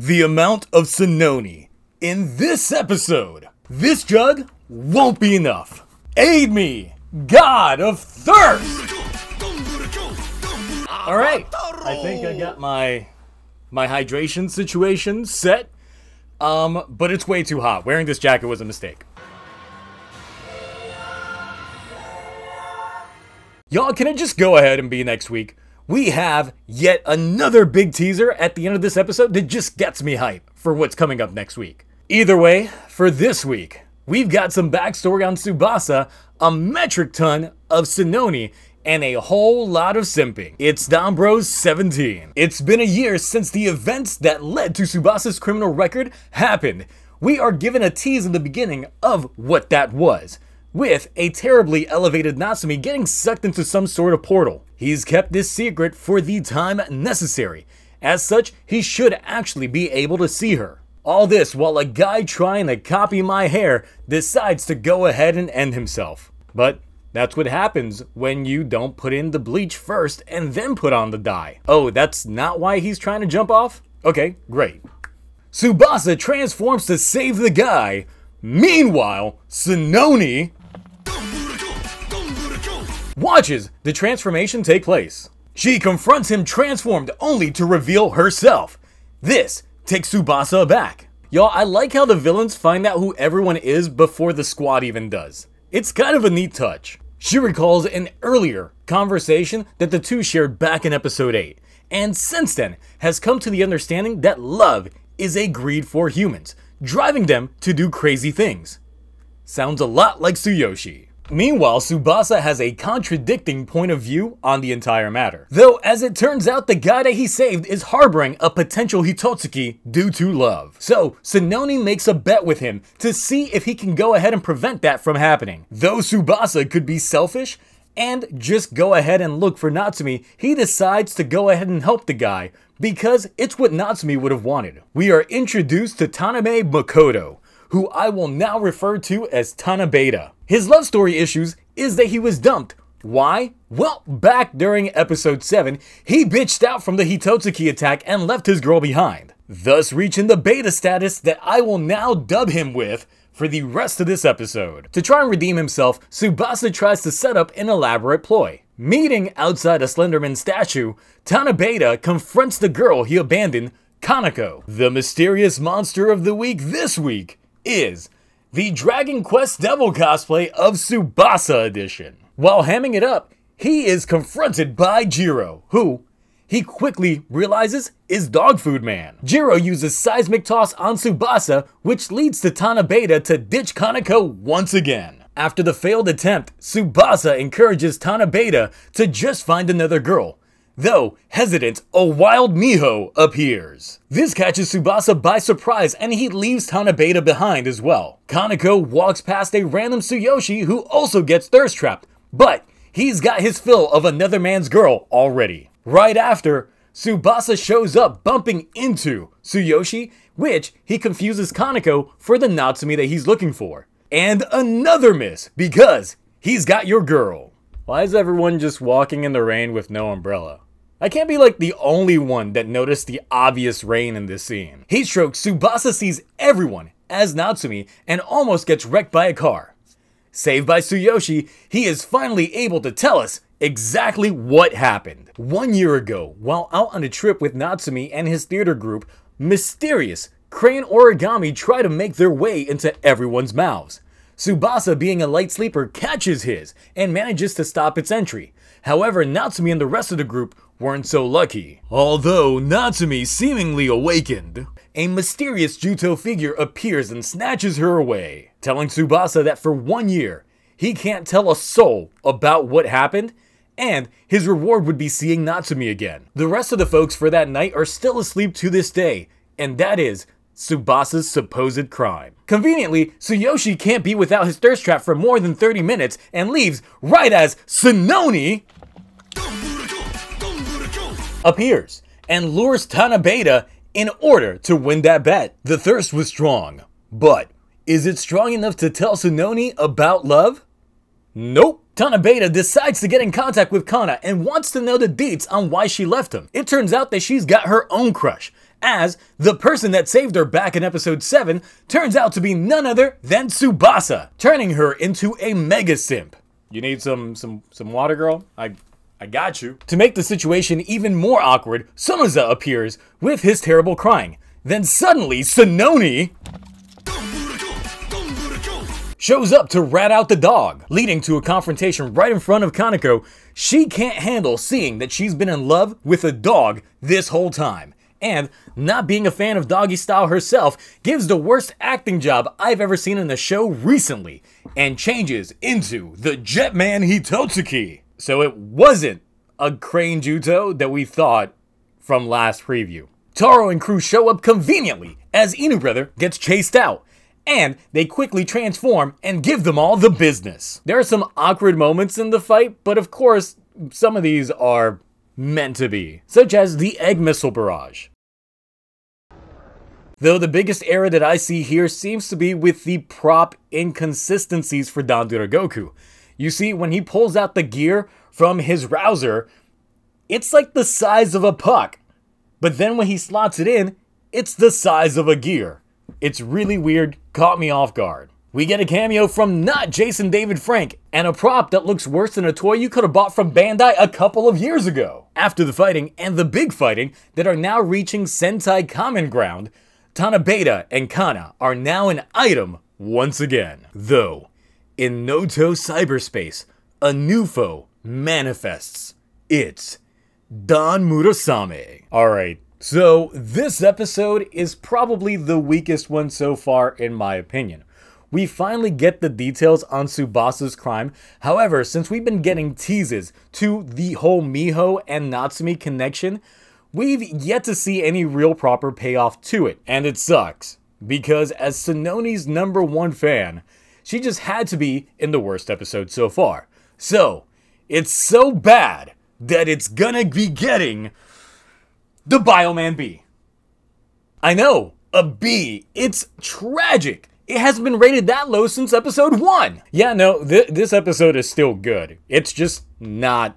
the amount of Tsunoni in this episode. This jug won't be enough. Aid me, God of Thirst! Alright, I think I got my hydration situation set. But it's way too hot. Wearing this jacket was a mistake. Y'all, can it just go ahead and be next week? We have yet another big teaser at the end of this episode that just gets me hype for what's coming up next week. Either way, for this week, we've got some backstory on Tsubasa, a metric ton of Tsunoni, and a whole lot of simping. It's Donbros 17. It's been a year since the events that led to Tsubasa's criminal record happened. We are given a tease in the beginning of what that was, with a terribly elevated Natsumi getting sucked into some sort of portal. He's kept this secret for the time necessary. As such, he should actually be able to see her. All this while a guy trying to copy my hair decides to go ahead and end himself. But that's what happens when you don't put in the bleach first and then put on the dye. Oh, that's not why he's trying to jump off? Okay, great. Tsubasa transforms to save the guy. Meanwhile, Tsunoni watches the transformation take place. She confronts him transformed only to reveal herself. This takes Tsubasa aback. Y'all, I like how the villains find out who everyone is before the squad even does. It's kind of a neat touch. She recalls an earlier conversation that the two shared back in episode 8, and since then has come to the understanding that love is a greed for humans, driving them to do crazy things. Sounds a lot like Tsuyoshi. Meanwhile, Tsubasa has a contradicting point of view on the entire matter. Though, as it turns out, the guy that he saved is harboring a potential Hitotsuki due to love. So, Tsunoni makes a bet with him to see if he can go ahead and prevent that from happening. Though Tsubasa could be selfish and just go ahead and look for Natsumi, he decides to go ahead and help the guy because it's what Natsumi would have wanted. We are introduced to Tanabe Makoto, who I will now refer to as Tanabeta. His love story issues is that he was dumped. Why? Well, back during episode 7, he bitched out from the Hitotsuki attack and left his girl behind, thus reaching the beta status that I will now dub him with for the rest of this episode. To try and redeem himself, Tsubasa tries to set up an elaborate ploy. Meeting outside a Slenderman statue, Tanabeta confronts the girl he abandoned, Kanako. The mysterious monster of the week this week is the Dragon Quest Devil cosplay of Tsubasa edition. While hamming it up, he is confronted by Jiro, who he quickly realizes is Dog Food Man. Jiro uses seismic toss on Tsubasa, which leads to Tanabeta to ditch Kanako once again. After the failed attempt, Tsubasa encourages Tanabeta to just find another girl. Though hesitant, a wild Miho appears. This catches Tsubasa by surprise and he leaves Tanabeta behind as well. Kanako walks past a random Tsuyoshi who also gets thirst trapped, but he's got his fill of another man's girl already. Right after, Tsubasa shows up bumping into Tsuyoshi, which he confuses Kanako for the Natsumi that he's looking for. And another miss because he's got your girl. Why is everyone just walking in the rain with no umbrella? I can't be like the only one that noticed the obvious rain in this scene. Heatstroke, Tsubasa sees everyone as Natsumi and almost gets wrecked by a car. Saved by Tsuyoshi, he is finally able to tell us exactly what happened. 1 year ago, while out on a trip with Natsumi and his theater group, mysterious crayon origami try to make their way into everyone's mouths. Tsubasa, being a light sleeper, catches his and manages to stop its entry. However, Natsumi and the rest of the group weren't so lucky. Although Natsumi seemingly awakened, a mysterious Juto figure appears and snatches her away, telling Tsubasa that for 1 year, he can't tell a soul about what happened, and his reward would be seeing Natsumi again. The rest of the folks for that night are still asleep to this day, and that is Tsubasa's supposed crime. Conveniently, Tsuyoshi can't be without his thirst trap for more than 30 minutes and leaves right as Tsunoni appears and lures Tanabeta in order to win that bet. The thirst was strong, but is it strong enough to tell Tsunoni about love? Nope. Tanabeta decides to get in contact with Kana and wants to know the deets on why she left him. It turns out that she's got her own crush, as the person that saved her back in episode 7 turns out to be none other than Tsubasa, turning her into a mega simp. You need some water, girl? I got you. To make the situation even more awkward, Sonoza appears with his terrible crying. Then suddenly, Sanoni shows up to rat out the dog, leading to a confrontation right in front of Kaneko. She can't handle seeing that she's been in love with a dog this whole time. And, not being a fan of doggy style herself, gives the worst acting job I've ever seen in the show recently, and changes into the Jetman Hitotsuki. So it wasn't a crane Juto that we thought from last preview. Taro and crew show up conveniently as Inu Brother gets chased out, and they quickly transform and give them all the business. There are some awkward moments in the fight, but of course, some of these are meant to be, such as the egg missile barrage. Though the biggest error that I see here seems to be with the prop inconsistencies for Dandara Goku. You see, when he pulls out the gear from his rouser, it's like the size of a puck. But then when he slots it in, it's the size of a gear. It's really weird, caught me off guard. We get a cameo from not Jason David Frank, and a prop that looks worse than a toy you could have bought from Bandai a couple of years ago. After the fighting, and the big fighting, that are now reaching Sentai Common Ground, Tanabata and Kana are now an item once again. Though, in Noto cyberspace, a new foe manifests. It's Don Murasame. Alright, so this episode is probably the weakest one so far in my opinion. We finally get the details on Tsubasa's crime. However, since we've been getting teases to the whole Miho and Natsumi connection, we've yet to see any real proper payoff to it. And it sucks, because as Sononi's #1 fan, she just had to be in the worst episode so far. So, it's so bad that it's gonna be getting the Bioman B. I know, a B. It's tragic. It hasn't been rated that low since episode 1. Yeah, no, this episode is still good. It's just not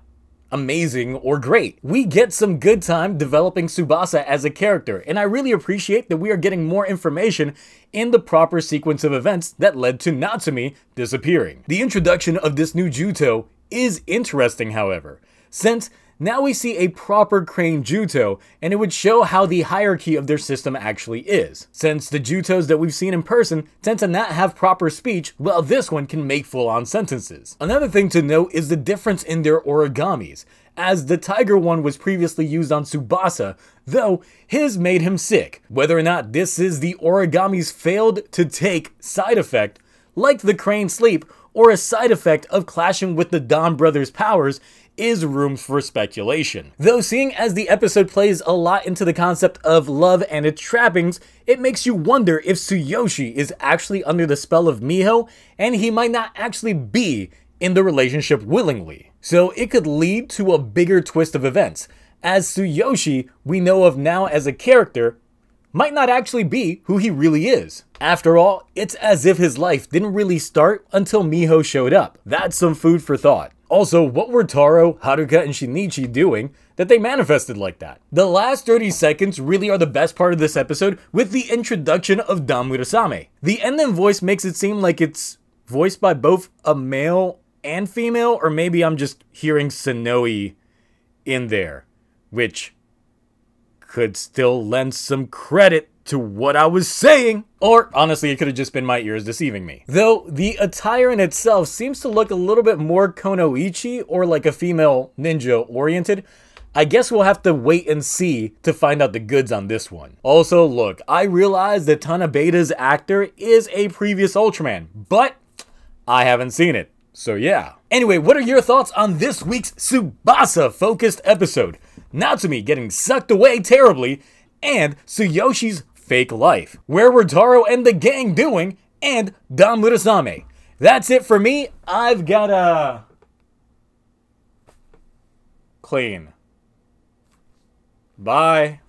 amazing or great. We get some good time developing Tsubasa as a character, and I really appreciate that we are getting more information in the proper sequence of events that led to Natsumi disappearing. The introduction of this new Juto is interesting, however, since now we see a proper crane Juto, and it would show how the hierarchy of their system actually is. Since the Jutos that we've seen in person tend to not have proper speech, while this one can make full-on sentences. Another thing to note is the difference in their origamis, as the tiger one was previously used on Tsubasa, though his made him sick. Whether or not this is the origami's failed to take side effect, like the crane sleep, or a side effect of clashing with the Don brothers' powers, is room for speculation. Though seeing as the episode plays a lot into the concept of love and its trappings, it makes you wonder if Tsuyoshi is actually under the spell of Miho, and he might not actually be in the relationship willingly. So it could lead to a bigger twist of events, as Tsuyoshi, we know of now as a character, might not actually be who he really is. After all, it's as if his life didn't really start until Miho showed up. That's some food for thought. Also, what were Taro, Haruka, and Shinichi doing that they manifested like that? The last 30 seconds really are the best part of this episode, with the introduction of Don Murasame. The ending voice makes it seem like it's voiced by both a male and female, or maybe I'm just hearing Sonoe in there, which could still lend some credit to what I was saying. Or, honestly, it could have just been my ears deceiving me. Though, the attire in itself seems to look a little bit more Konoichi, or like a female ninja oriented. I guess we'll have to wait and see to find out the goods on this one. Also, look, I realize that Tanabata's actor is a previous Ultraman, but I haven't seen it. So yeah. Anyway, what are your thoughts on this week's Tsubasa-focused episode? Natsumi getting sucked away terribly, and Tsuyoshi's fake life. Where were Taro and the gang doing, and Don Murasame? That's it for me. I've gotta clean. Bye.